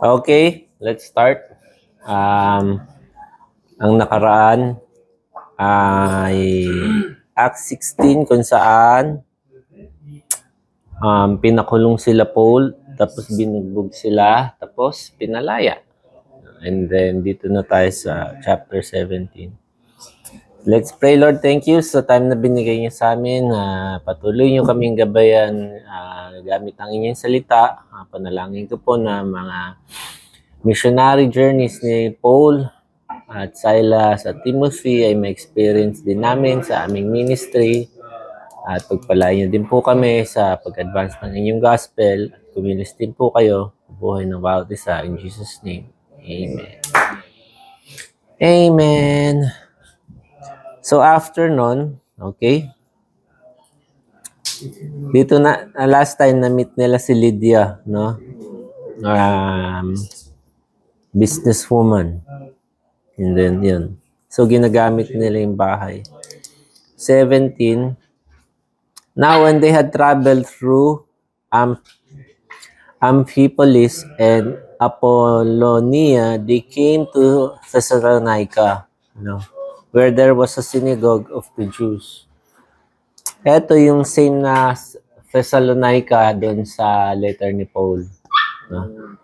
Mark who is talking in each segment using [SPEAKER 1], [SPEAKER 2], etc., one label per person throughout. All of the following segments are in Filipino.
[SPEAKER 1] Okay, let's start. Ang nakaraan ay Acts 16 kung saan pinakulong sila Paul, tapos binugbog sila, tapos pinalaya. And then dito na tayo sa chapter 17. Let's pray. Lord, thank you sa time na binigay niyo sa amin. Patuloy niyo kaming gabayan gamit ang inyong salita. Panalangin ko po na mga missionary journeys ni Paul at Silas at Timothy ay ma-experience din namin sa aming ministry. At pagpalain niyo din po kami sa pag-advance ng inyong gospel. At kumilos din po kayo buhay ng bawat isa. In Jesus' name, Amen. Amen. So after nun, okay, dito na, last time na-meet nila si Lydia, no? Businesswoman. And then, yun. So, ginagamit nila yung bahay. 17, now when they had traveled through Amphipolis and Apollonia, they came to Thessalonica, no? Where there was a synagogue of the Jews. Ito yung same na Thessalonica doon sa letter ni Paul. No?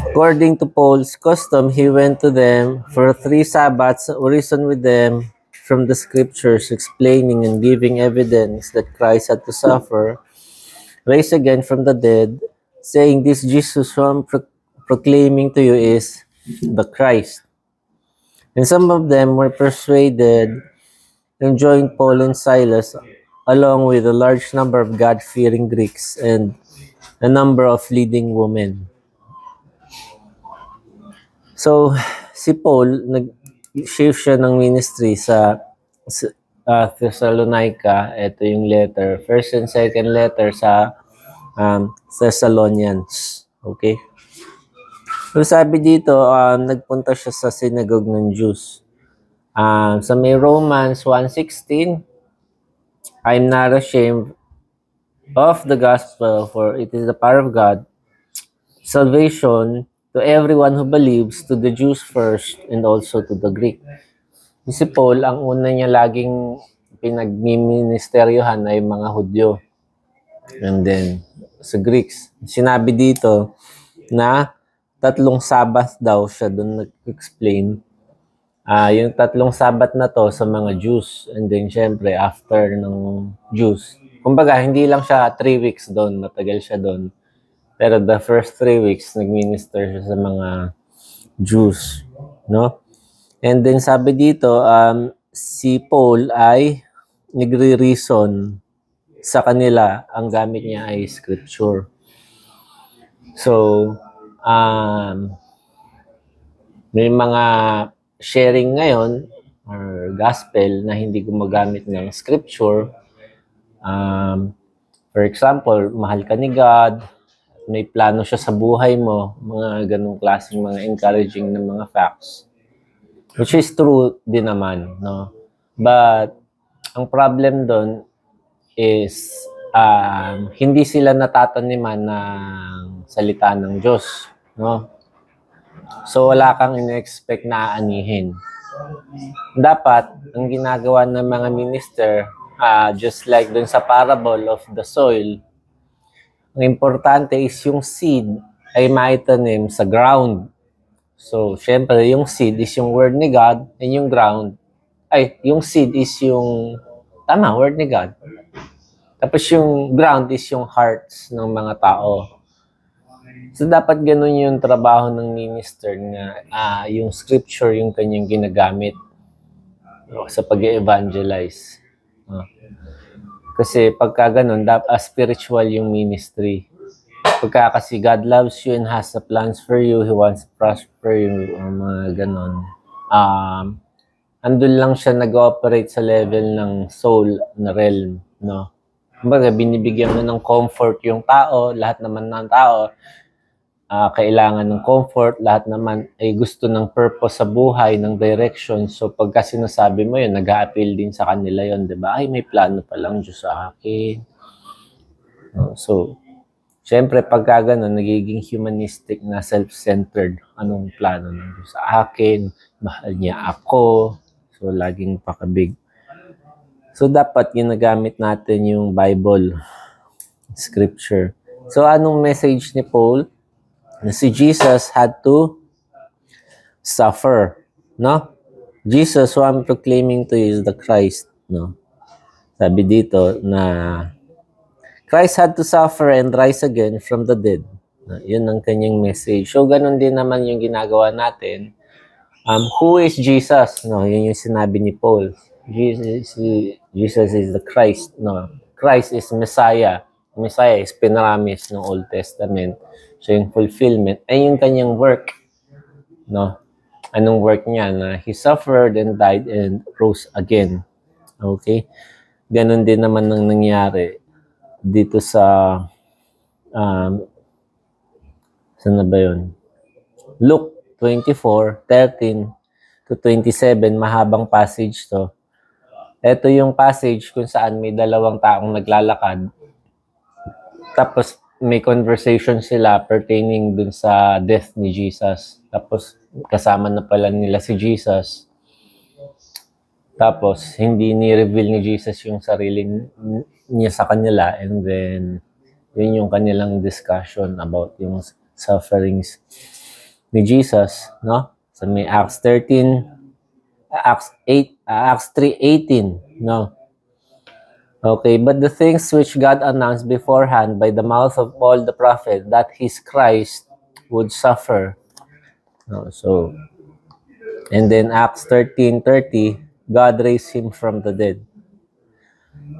[SPEAKER 1] According to Paul's custom, he went to them for 3 Sabbaths, reasoned with them from the scriptures, explaining and giving evidence that Christ had to suffer, raised again from the dead, saying, this Jesus who I'm proclaiming to you is the Christ. And some of them were persuaded and joined Paul and Silas, along with a large number of God-fearing Greeks and a number of leading women. So, si Paul, nag-shift siya ng ministry sa Thessalonica. Ito yung letter. First and second letter sa Thessalonians. Okay? So sabi dito, nagpunta siya sa synagogue ng Jews. Sa may Romans 1:16, I'm not ashamed of the gospel, for it is the power of God, salvation to everyone who believes, to the Jews first and also to the Greek. Si Paul, ang una niya laging pinagministeryohan ay mga Hudyo. And then, sa Greeks. Sinabi dito na 3 Sabat daw siya doon nag-explain. Yung 3 Sabat na to sa mga Jews. And then, syempre, after ng Jews. Kumbaga, hindi lang siya 3 weeks doon. Matagal siya doon. Pero the first 3 weeks, nag-minister siya sa mga Jews. No? And then, sabi dito, si Paul ay nagre-reason sa kanila. Ang gamit niya ay scripture. So, may mga sharing ngayon or gospel na hindi gumagamit ng scripture. For example, mahal ka ni God, may plano siya sa buhay mo, mga ganung klaseng mga encouraging na mga facts. Which is true din naman, no? But, ang problem doon is hindi sila natataniman ng salita ng Diyos, no? So, wala kang in-expect na aanihin. Dapat, ang ginagawa ng mga minister, just like dun sa parable of the soil, ang importante is yung seed ay maitanim sa ground. So, syempre, yung seed is yung word ni God, and yung ground, yung seed is yung, word ni God. Tapos yung ground is yung hearts ng mga tao. So, dapat ganun yung trabaho ng minister na yung scripture yung kanyang ginagamit sa pag-evangelize. Kasi pagka ganun, spiritual yung ministry. Pagka kasi God loves you and has the plans for you, He wants to prosper you, mga ganun. Andun lang siya nag-operate sa level ng soul na realm, no? Kumbaga, binibigyan mo ng comfort yung tao, lahat naman ng tao, kailangan ng comfort, lahat naman ay gusto ng purpose sa buhay, ng direction. So, pagka sinasabi mo yun, nag-a-appeal din sa kanila yun, di ba? Ay, may plano palang Diyos sa akin. So, Siyempre, pagka ganun, nagiging humanistic na self-centered. Anong plano ng Diyos sa akin? Mahal niya ako. So, laging pakabig. So, dapat ginagamit natin yung Bible, Scripture. So, anong message ni Paul? Na si Jesus had to suffer. No? Jesus, who I'm proclaiming to you, is the Christ. No? Sabi dito na Christ had to suffer and rise again from the dead. Yun ang kanyang message. So, ganun din naman yung ginagawa natin. Who is Jesus? No, yun yung sinabi ni Paul. Jesus is the Christ. No, Christ is Messiah. Messiah is pinramis ng Old Testament. So, yung fulfillment ay yung kanyang work. No? Anong work niya? Na He suffered and died and rose again. Okay? Ganon din naman ang nangyari dito sa saan na ba yun? Luke 24:13 to 27, mahabang passage to. Ito yung passage kung saan may dalawang taong naglalakad. Tapos may conversation sila pertaining dun sa death ni Jesus. Tapos kasama na pala nila si Jesus. Tapos hindi ni-reveal ni Jesus yung sarili niya sa kanila, and then yun yung kanilang discussion about yung sufferings ni Jesus, no? So may Acts 3:18, no? Okay, but the things which God announced beforehand by the mouth of all the prophets, that His Christ would suffer. No, so, and then Acts 13:30, God raised Him from the dead.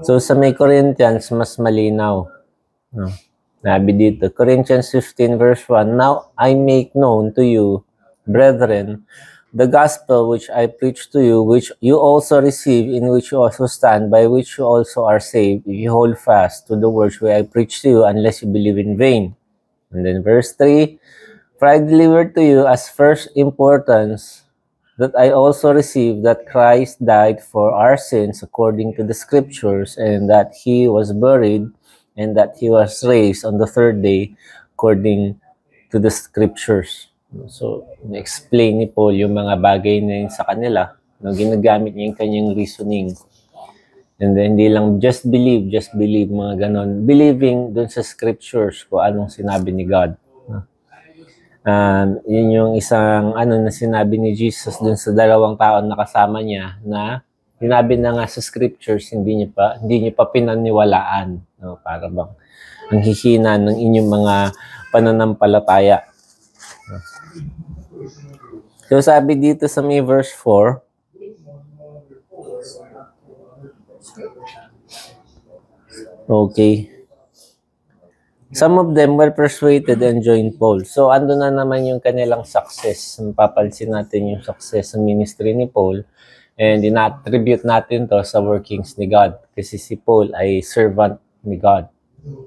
[SPEAKER 1] So sa may Corinthians, mas malinaw. No? Sabi dito, Corinthians 15:1, now I make known to you, brethren, the gospel which I preach to you, which you also receive, in which you also stand, by which you also are saved, if you hold fast to the words which I preach to you, unless you believe in vain. And then verse 3, for I delivered to you as first importance that I also received that Christ died for our sins according to the scriptures, and that He was buried, and that He was raised on the third day according to the scriptures. So, na-explain ni Paul yung mga bagay na yun sa kanila. No, ginagamit niya yung kanyang reasoning. And then, hindi lang just believe, mga ganon. Believing dun sa scriptures kung anong sinabi ni God. Yun yung isang na sinabi ni Jesus dun sa dalawang taon na kasama niya, na sinabi na nga sa scriptures, hindi niyo pa pinaniwalaan. No, para bang ang hihina ng inyong mga pananampalataya. So sabi dito sa may verse 4, okay, some of them were persuaded and joined Paul. So ando na naman yung kanilang success. Papansin natin yung success ng ministry ni Paul. And in-attribute natin to sa workings ni God. Kasi si Paul ay servant ni God.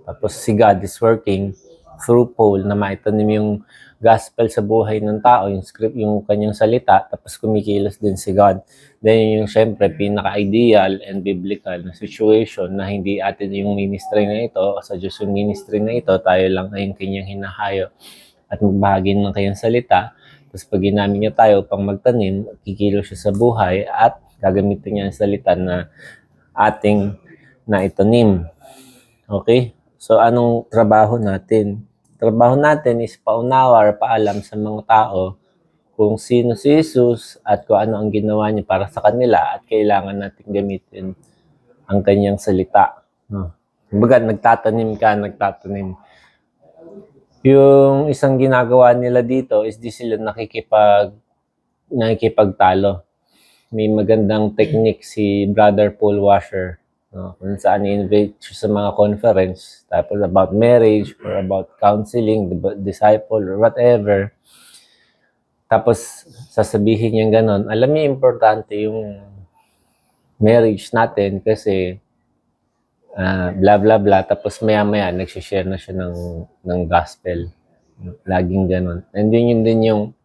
[SPEAKER 1] Tapos si God is working through Paul na maitanim yung gospel sa buhay ng tao, yung script, yung kanyang salita, tapos kumikilos din si God. Then yung syempre pinaka-ideal and biblical na situation na hindi atin yung ministry na ito, sa Diyos yung ministry na ito, tayo lang ay yung kanyang hinahayo at magbahagi ng kanyang salita. Tapos pag ginamit niya tayo pang magtanim, kikilos siya sa buhay at gagamitin niya ang salita na ating naitanim. Okay? So, anong trabaho natin? Trabaho natin is paunawa or paalam sa mga tao kung sino si Jesus at kung ano ang ginawa niya para sa kanila, at kailangan natin gamitin ang kanyang salita. Kumbaga, nagtatanim. Yung isang ginagawa nila dito is di sila nakikipagtalo. May magandang technique si Brother Paul Washer, no, kung saan i-invite siya sa mga conference, tapos about marriage or about counseling, disciple or whatever. Tapos sasabihin niya ganon, alam niya importante yung marriage natin kasi blah blah blah, tapos maya-maya nagsishare na siya ng gospel. Laging ganon. And yun din yung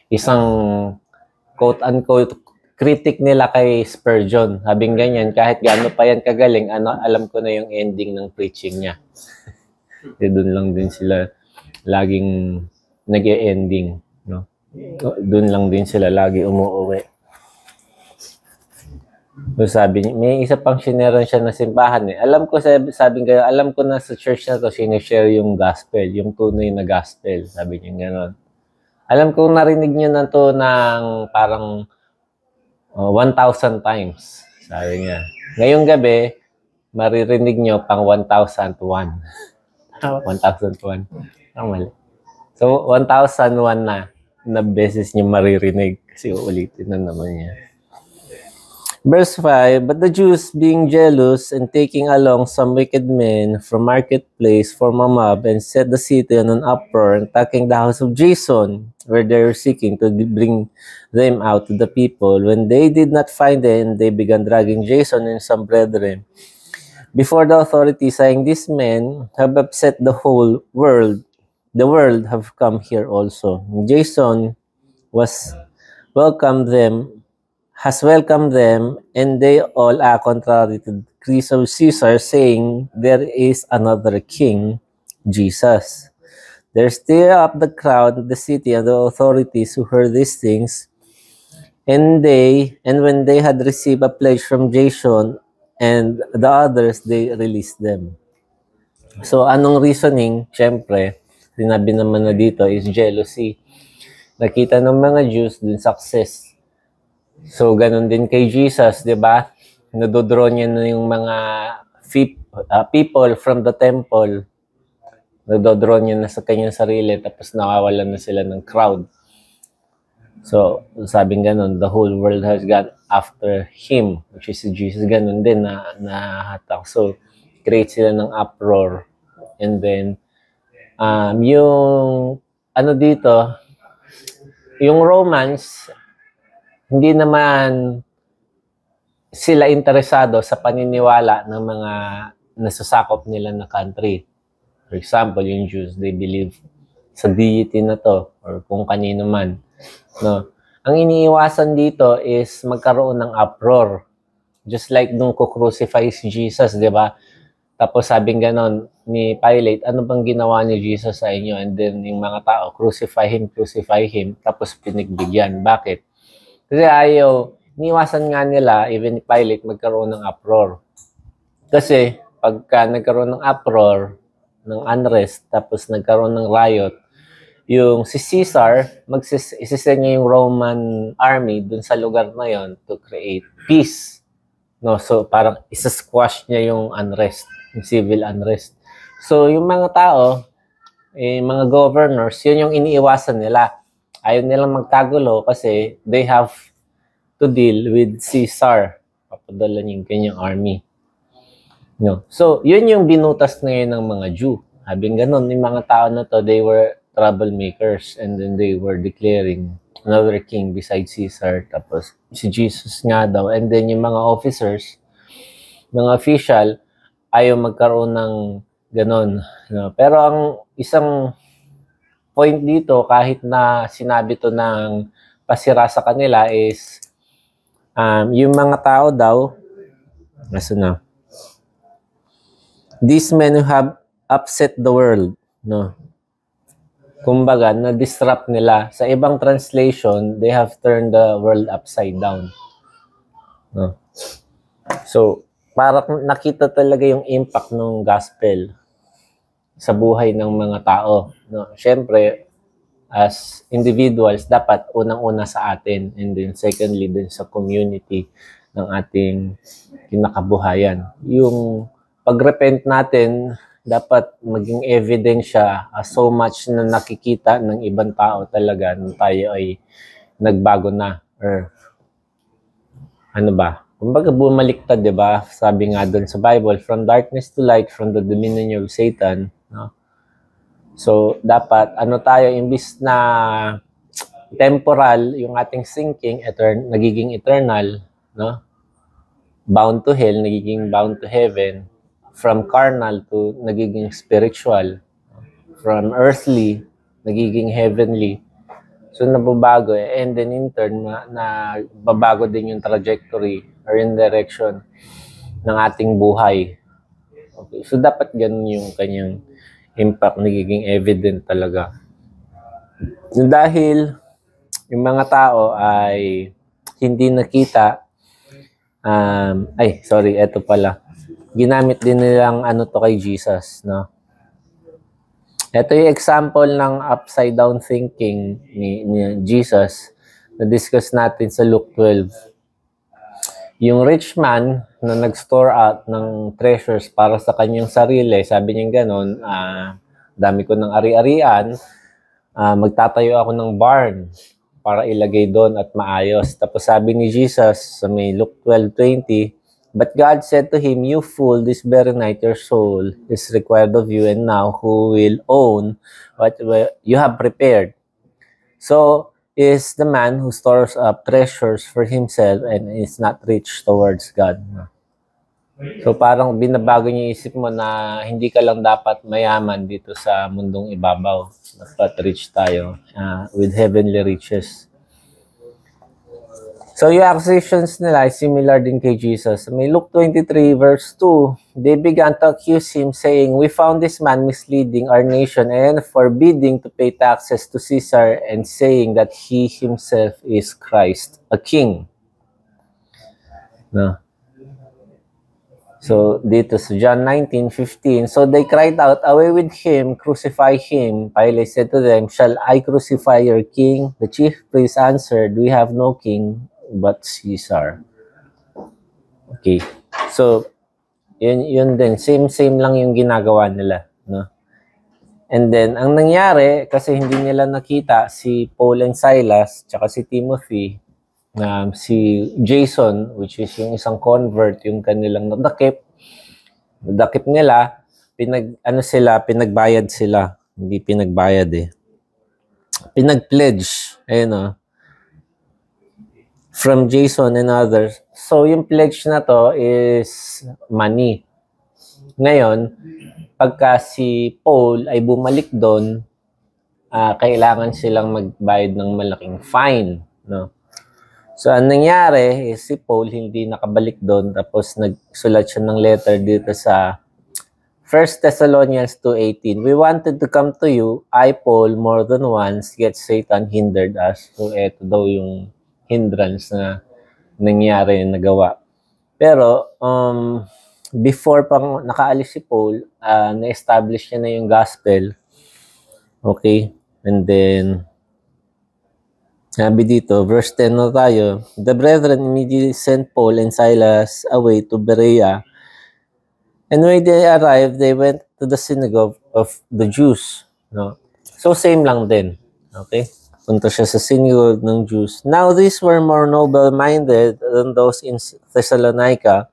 [SPEAKER 1] isang quote-unquote critic nila kay Spurgeon. Habing ganyan, kahit gaano pa yan kagaling, alam ko na yung ending ng preaching niya. Doon lang din sila laging nag-e-ending, no? Doon lang din sila lagi umuuwi. So sabi niya, may isa pang sineran siya na simbahan eh. Alam ko, sabi ko, alam ko na sa church na to, sinishare yung gospel, yung tunay na gospel. Sabi niya gano'n. Alam ko narinig niyo na to ng parang 1,000 times. Sabi niya. Ngayong gabi, maririnig niyo pang 1,001. 1,001. Ang mali. So, 1,001 na beses niyo maririnig kasi uulitin na naman niya. Verse 5, but the Jews, being jealous and taking along some wicked men from marketplace, formed a mob and set the city in an uproar, and attacking the house of Jason, where they were seeking to bring them out to the people. When they did not find them, they began dragging Jason and some brethren before the authorities, saying, these men have upset the whole world. The world have come here also. Jason has welcomed them, and they all are contrary to the decrees of Caesar, saying, there is another king, Jesus. There stirred up the crowd, the city, and the authorities who heard these things. And when they had received a pledge from Jason and the others, they released them. So, anong reasoning? Siyempre, sinabi naman na dito is jealousy. Nakita ng mga Jews din success. So, ganun din kay Jesus, di ba? Nadodraw niya na yung mga people from the temple. Nadodraw niya na sa kanyang sarili, tapos nakawalan na sila ng crowd. So, sabing ganun, the whole world has gone after him, which is Jesus. Ganun din na hatak. So, create sila ng uproar. And then, yung ano dito, yung Romans, hindi naman sila interesado sa paniniwala ng mga nasasakop nila na country. For example, yung Jews, they believe sa deity na to or kung kanino man. No? Ang iniiwasan dito is magkaroon ng uproar. Just like nung kukrucify si Jesus, di ba? Tapos sabing ganon ni Pilate, ano bang ginawa ni Jesus sa inyo? And then yung mga tao, crucify him. Tapos pinigbigyan. Bakit? Kasi iniwasan nga nila, even Pilate, magkaroon ng uproar. Kasi, pagka nagkaroon ng uproar, ng unrest, tapos nagkaroon ng riot, yung si Caesar, isisend niya yung Roman army dun sa lugar na yon to create peace. No? So, parang isa-squash niya yung unrest, yung civil unrest. So, yung mga tao, mga governors, yun yung iniiwasan nila. Ayaw nilang magkagulo kasi they have to deal with Caesar. Papadala niya yung kanyang army. No. So, yun yung binutas ngayon ng mga Jew. Habing ganun, yung mga tao na to, they were troublemakers and then they were declaring another king besides Caesar. Tapos, si Jesus nga daw. And then, yung mga officers, mga official, ayaw magkaroon ng ganun. No. Pero ang isang point dito, kahit na sinabi to ng pasira sa kanila is, yung mga tao daw, these men who have upset the world, no? Kumbaga, na-disrupt nila. Sa ibang translation, they have turned the world upside down. No? So, parang nakita talaga yung impact ng gospel sa buhay ng mga tao. No? Siyempre, as individuals, dapat unang-una sa atin and then secondly din sa community ng ating kinakabuhayan. Yung pag-repent natin, dapat maging evidensya so much na nakikita ng ibang tao talaga na tayo ay nagbago na or ano ba? Kumbaga bumaliktad, 'di ba? Sabi nga doon sa Bible, from darkness to light, from the dominion of Satan, no? So, dapat ano tayo imbis na temporal yung ating thinking, nagiging eternal, no? Bound to hell, nagiging bound to heaven. From carnal to nagiging spiritual, from earthly, nagiging heavenly. So, nababago and then in turn, na babago din yung trajectory or in direction ng ating buhay. Okay, so dapat ganun yung kanyang impact nagiging evident talaga. Dahil yung mga tao ay hindi nakita, eto pala. Ginamit din nilang ano to kay Jesus, no? Ito yung example ng upside down thinking ni Jesus na discuss natin sa Luke 12. Yung rich man na nag-store out ng treasures para sa kanyang sarili, sabi niya gano'n, dami ko ng ari-arian, magtatayo ako ng barn para ilagay doon at maayos. Tapos sabi ni Jesus sa may Luke 12:20, but God said to him, you fool, this very night your soul is required of you, and now who will own what you have prepared? So is the man who stores up treasures for himself and is not rich towards God. So parang binabago niya isip mo na hindi ka lang dapat mayaman dito sa mundong ibabaw. Dapat rich tayo with heavenly riches. So yung accusations nila is similar din kay Jesus. May Luke 23 verse 2, they began to accuse him saying, we found this man misleading our nation and forbidding to pay taxes to Caesar and saying that he himself is Christ, a king. No. So dito sa John 19:15, so they cried out, away with him, crucify him. Pilate said to them, shall I crucify your king? The chief priests answered, we have no king but Caesar. Okay. So, yun din. Same lang yung ginagawa nila. No? And then, ang nangyari, kasi hindi nila nakita si Paul and Silas, tsaka si Timothy, si Jason, which is yung isang convert, yung kanilang nadakip nila, pinagbayad sila. Hindi pinagbayad eh. Pinag-pledge. Ayun from Jason and others. So, yung pledge na to is money. Ngayon, pagka si Paul ay bumalik doon, kailangan silang magbayad ng malaking fine. No? So, ang nangyari is si Paul hindi nakabalik doon, tapos nagsulat siya ng letter dito sa 1 Thessalonians 2:18. We wanted to come to you, I, Paul, more than once, yet Satan hindered us. So, eto daw yung hindrance na nangyari, nagawa. Pero, before pang nakaalis si Paul, na-establish niya na yung gospel. Okay? And then, sabi dito, verse 10 na tayo, the brethren immediately sent Paul and Silas away to Berea. And when they arrived, they went to the synagogue of the Jews. No? So, same lang din. Okay? Punta siya sa synagogue ng Jews. Now, these were more noble-minded than those in Thessalonica,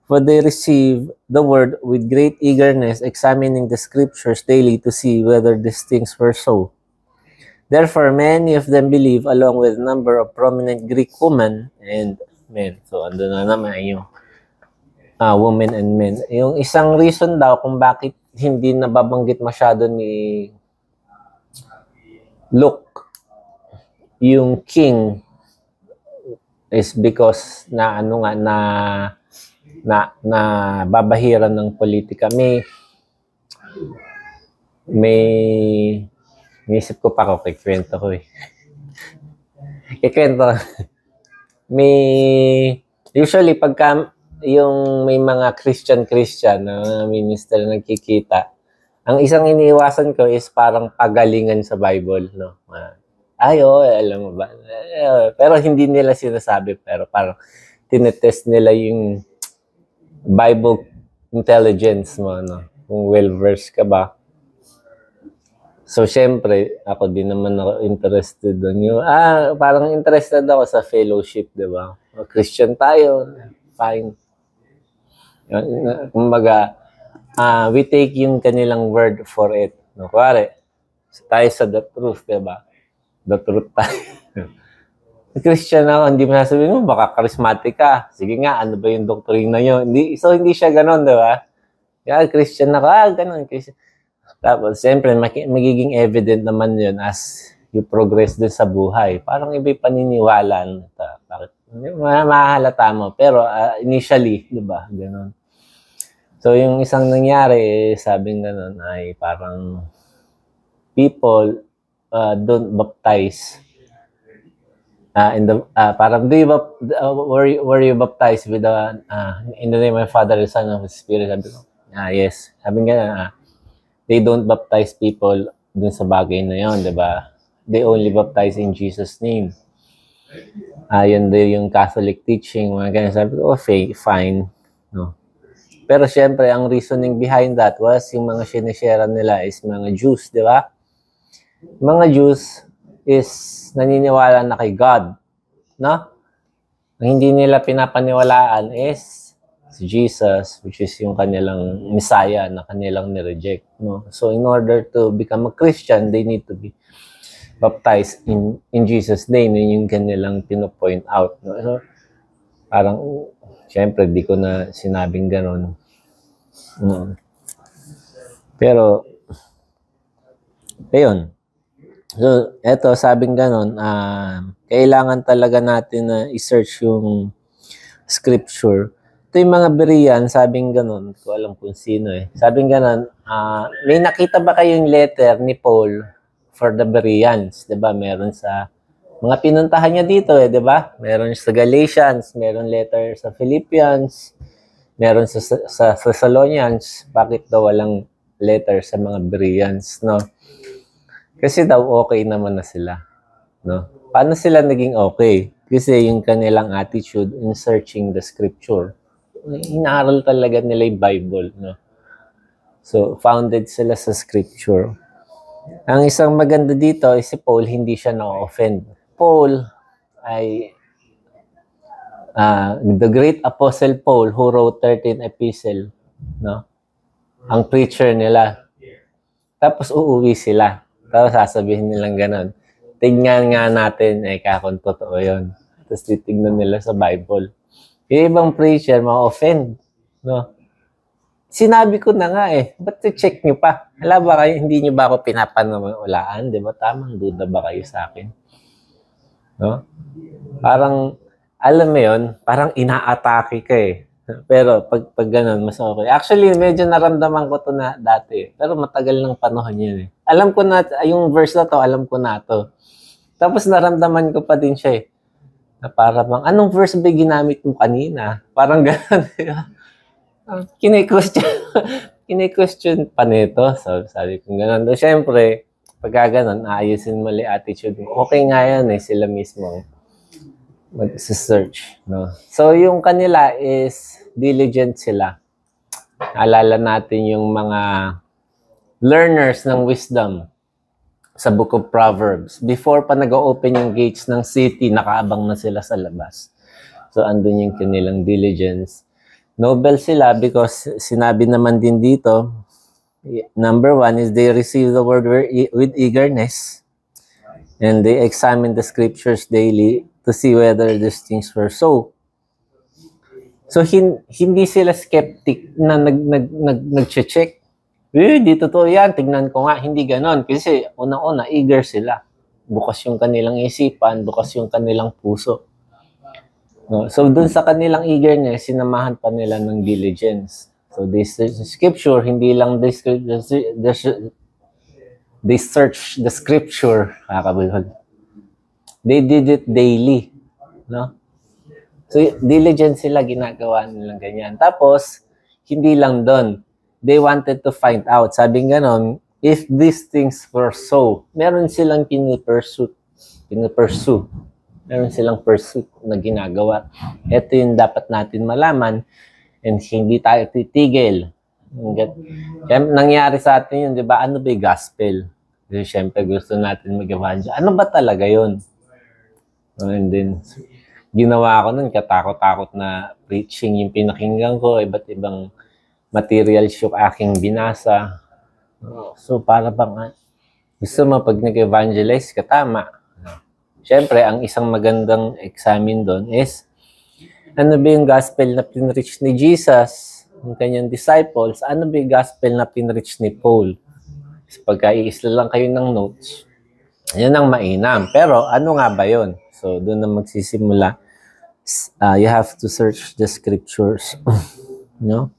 [SPEAKER 1] for they received the word with great eagerness, examining the scriptures daily to see whether these things were so. Therefore, many of them believed, along with a number of prominent Greek women and men. So, ando na naman yung women and men. Yung isang reason daw kung bakit hindi nababanggit masyado ni Luke yung king is because na babahiran ng politika. May nisip ko pa ako, kikwento ko eh. Usually pagka yung may mga Christian na minister na nagkikita, ang isang iniiwasan ko is parang pagalingan sa Bible, no? Alam mo ba? Pero hindi nila sinasabi, pero parang tinetest nila yung Bible intelligence mo, no? Kung well-versed ka ba. So, syempre, ako din naman ako interested doon. Parang interested ako sa fellowship, di ba? Christian tayo, fine. Kumbaga, we take yung kanilang word for it. No? Kuwari, tayo sa the truth, diba? The truth tayo. Christian ako, hindi mo sasabihin mo, baka charismatic ka. Sige nga, ano ba yung doktrina nyo? So, hindi siya ganon, diba? Christian ako, ganon, Christian. Tapos, siyempre, magiging evident naman yun as you progress din sa buhay. Parang iba'y paniniwala. Bakit? Mahalata mo. Pero, initially, diba? Ganon. So, yung isang nangyari, sabing ganun, ay parang people don't baptize in the parang do you were you baptized with the in the name of my Father, the Son, and the Spirit? Sabi ko, yes. Sabi nga, they don't baptize people dun sa bagay na yon, di ba? They only baptize in Jesus' name. Yun din yung Catholic teaching, mga ganyan. Sabi ko, okay, fine. No? Pero syempre, ang reasoning behind that was yung mga sinishare nila is mga Jews, di ba? Mga Jews is naniniwala na kay God, no? Ang hindi nila pinapaniwalaan is si Jesus, which is yung kanilang Messiah na kanilang nireject, no? So in order to become a Christian, they need to be baptized in Jesus' name. Yun yung kanilang pino-point out, no? So parang syempre di ko na sinabing gano'n. Pero ayun. So, eto, sabing ganon, kailangan talaga natin na i-search yung scripture. Ito yung mga Berean, sabing ganon, ko alam kung sino eh. Sabing ganon, may nakita ba kayong letter ni Paul for the Bereans? Diba? Meron sa mga pinuntahan niya dito eh, diba? Meron sa Galatians, meron letter sa Philippians, meron sa Thessalonians. Bakit daw walang letter sa mga Bereans, no? Kasi daw okay naman na sila, no? Paano sila naging okay? Kasi yung kanilang attitude in searching the scripture. Inaaral talaga nila yung Bible, no? So, founded sila sa scripture. Ang isang maganda dito is si Paul, hindi siya na-offend. Paul ay the great apostle Paul who wrote 13 epistle, no? Ang preacher nila. Tapos uuwi sila. Tapos sasabihin nilang gano'n. Tignan nga natin, kung totoo yun. Tapos titignan nila sa Bible. Yung ibang preacher, ma-offend. No? Sinabi ko na nga ba't check nyo pa? Hala ba kayo, hindi nyo ba ako pinapanawalaan? Di ba? Tamang duda ba kayo sa akin? No? Parang, alam mo yun, parang inaatake ka Pero pag ganun, mas okay. Actually, medyo naramdaman ko to na dati. Pero matagal ng panahon yun Alam ko na, yung verse na to, alam ko na to. Tapos naramdaman ko pa din siya Na para bang, anong verse ba ginamit mo kanina? Parang ganun. Kine-question pa nito. So, sabi ko ganun. So, syempre, pagka ganun, ayusin mali attitude mo. Okay nga yan sila mismo mag-search, no? So, yung kanila is diligent sila. Alala natin yung mga learners ng wisdom sa Book of Proverbs. Before pa nag-open yung gates ng city, nakaabang na sila sa labas. So, andun yung kanilang diligence. Noble sila because sinabi naman din dito, number 1 is they receive the word with eagerness and they examine the scriptures daily to see whether these things were so. So, hindi sila skeptic na nag-check. Di totoo yan, tignan ko nga. Hindi ganon. Kasi una-una, eager sila. Bukas yung kanilang isipan, bukas yung kanilang puso. No? So, dun sa kanilang eagerness, sinamahan pa nila ng diligence. So, this scripture, hindi lang they search the scripture. Kakabulhod. They did it daily. No? So, diligent sila, ginagawa nilang ganyan. Tapos, hindi lang doon. They wanted to find out. Sabi nga nun, if these things were so, meron silang pinipursue. Meron silang pursuit na ginagawa. Ito yung dapat natin malaman and hindi tayo titigil. Nangyari sa atin yun, di ba? Ano ba yung gospel? Kasi syempre gusto natin mag-evangelize. Ano ba talaga yun? And then, ginawa ko nun, katakot-takot na preaching yung pinakinggan ko, iba't ibang materials yung aking binasa. So, para bang, gusto mo pag nag-evangelize ka, tama. Siyempre, ang isang magandang examine doon is, ano ba yung gospel na pinreach ni Jesus, ng kanyang disciples, ano ba yung gospel na pinreach ni Paul? So, pagka iisla lang kayo ng notes, yan ang mainam. Pero, ano nga ba yun? So, doon na magsisimula. You have to search the scriptures. No?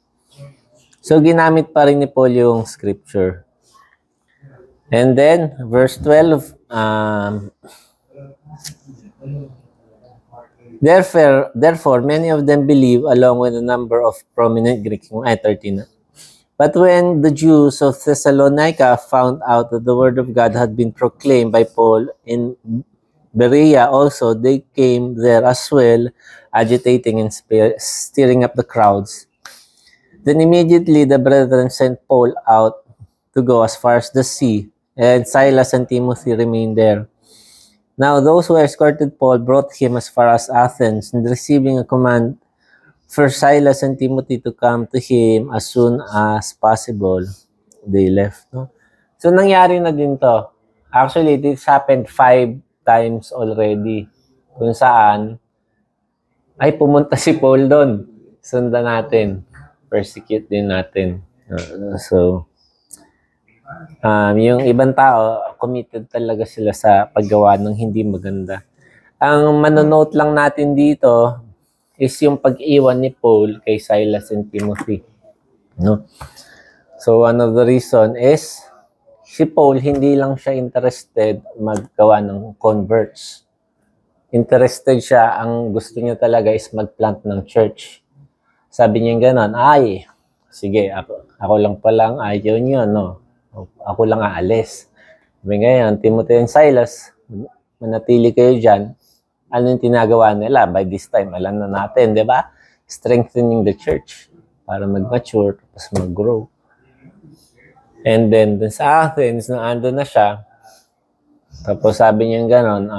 [SPEAKER 1] So, ginamit pa rin ni Paul yung scripture. And then, verse 12, Therefore, many of them believe, along with a number of prominent Greeks. 13. But when the Jews of Thessalonica found out that the word of God had been proclaimed by Paul in Berea also, they came there as well, agitating and stirring up the crowds. Then immediately the brethren sent Paul out to go as far as the sea, and Silas and Timothy remained there. Now those who escorted Paul brought him as far as Athens, and receiving a command for Silas and Timothy to come to him as soon as possible, they left. No? So nangyari na din to. Actually, this happened 5 times already. Kung saan, ay pumunta si Paul doon. Sundan natin. Persecute din natin. Yung ibang tao, committed talaga sila sa paggawa ng hindi maganda. Ang manonote lang natin dito is yung pag-iwan ni Paul kay Silas and Timothy. No? So, one of the reason is si Paul, hindi lang siya interested maggawa ng converts. Interested siya, ang gusto niya talaga is mag-plant ng church. Sabi niya gano'n, ay, sige, ako lang palang ayaw niyo, no? Ako lang aalis. Sabi ngayon, Timothy and Silas, manatili kayo dyan. Ano yung tinagawa nila? By this time, alam na natin, di ba? Strengthening the church para mag-mature, tapos mag-grow. And then, dun sa Athens, nung ando na siya, tapos sabi niya gano'n,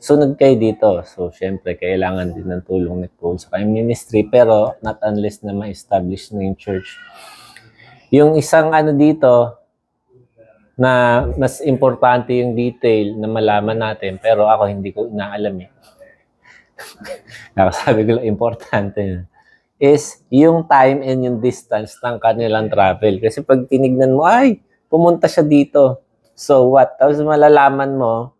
[SPEAKER 1] sunod kayo dito. So, syempre, kailangan din ng tulong ni Paul sa kanyang ministry, pero not unless na ma-establish na yung church. Yung isang dito, na mas importante yung detail na malaman natin, pero ako hindi ko inaalam eh. Sabi ko lang, importante is yung time and yung distance ng kanilang travel. Kasi pag tinignan mo, ay, pumunta siya dito. So what? Tapos malalaman mo,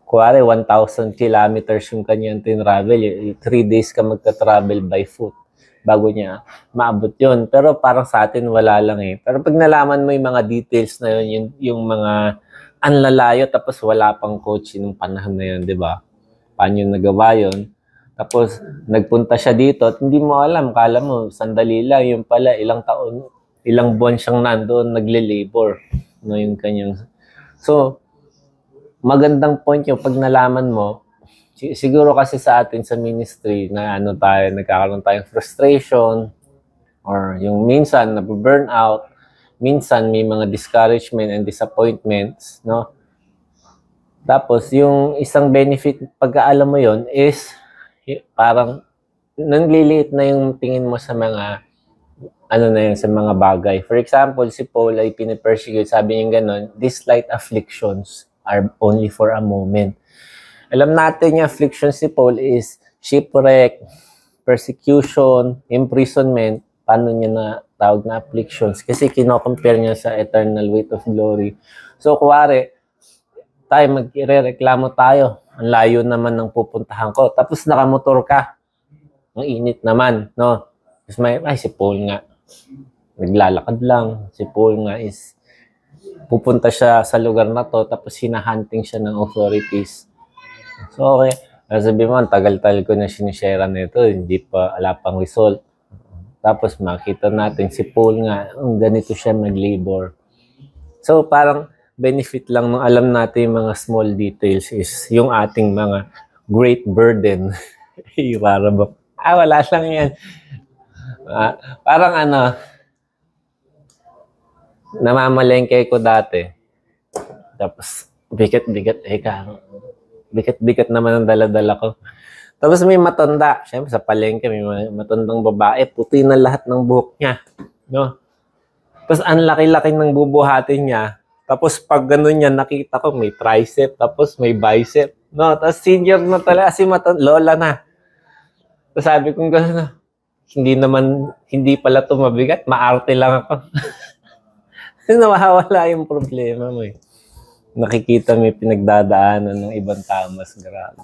[SPEAKER 1] kuwari 1,000 kilometers yung kanyang tinravel. 3 days ka magta-travel by foot bago niya maabot yun. Pero parang sa atin, wala lang eh. Pero pag nalaman mo yung mga details na yun, yung mga anlalayo, tapos wala pang coach nung panahon na yun, di ba? Paano yung nagawa yun? Tapos, nagpunta siya dito at hindi mo alam, kala mo, sandali lang, yung pala, ilang taon, ilang buwan siyang nandoon, nagle-labor. No, yung kanyang... So, magandang point yung pag nalaman mo, siguro kasi sa atin sa ministry na nagkakaroon tayong frustration or yung minsan na-burn out, minsan may mga discouragement and disappointments, no? Tapos yung isang benefit pagkaalam mo yon is parang nangliliit na yung tingin mo sa mga sa mga bagay. For example, si Paul ay pinipersecute, sabi niya gano'n, these light afflictions are only for a moment. Alam natin yung affliction si Paul is shipwreck, persecution, imprisonment. Paano niya na tawag na afflictions? Kasi kino-compare niya sa eternal weight of glory. So, kuwari, tayo magre-reklamo tayo. Ang layo naman ng pupuntahan ko. Tapos nakamotor ka. Ang init naman, no? Tapos si Paul nga. Naglalakad lang. Si Paul nga is pupunta siya sa lugar na to tapos hinahunting siya ng authorities. So, okay. Sabi mo, tagal-tagal ko na sinishare nito, hindi pa, wala pang result. Tapos makita natin si Paul nga, ganito siya mag-labor. So, parang benefit lang nung alam natin yung mga small details is yung ating mga great burden. Para ba? Wala lang yan. Parang namamalengke ko dati. Tapos, bigat-bigat, bigat-bigat naman ang dala-dala ko. Tapos may matanda. Siyempre, sa palengke, may matandang babae. Puti na lahat ng buhok niya. No? Tapos, ang laki-laki ng bubuhatin niya. Tapos, pag gano'n niya, nakita ko, may tricep. Tapos, may bicep. No? Tapos, senior na talaga. Kasi lola na. Tapos, sabi ko gano'n, hindi pala ito mabigat. Maarte lang ako. Nawawala yung problema mo eh. Nakikita may pinagdadaanan ng ibang tao, mas grabe.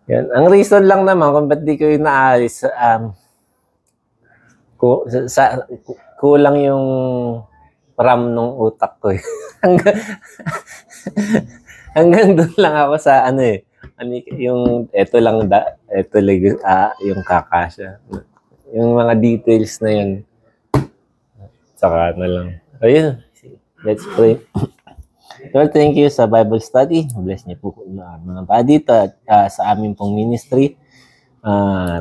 [SPEAKER 1] Yan. Ang reason lang naman kung ba't di ko yung naalis, kulang yung RAM nung utak ko eh. hanggang, hanggang doon lang ako sa ano eh. Yung eto lang yung kakasya. Yung mga details na yun. Saka na lang. Ayun. Let's pray. Lord, thank you sa Bible study. Bless niyo po mga buddy at sa aming pong ministry.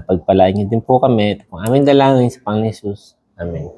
[SPEAKER 1] Pagpalain niyo din po kami. Ito po aming dalangin sa Panginoon Jesus. Amen.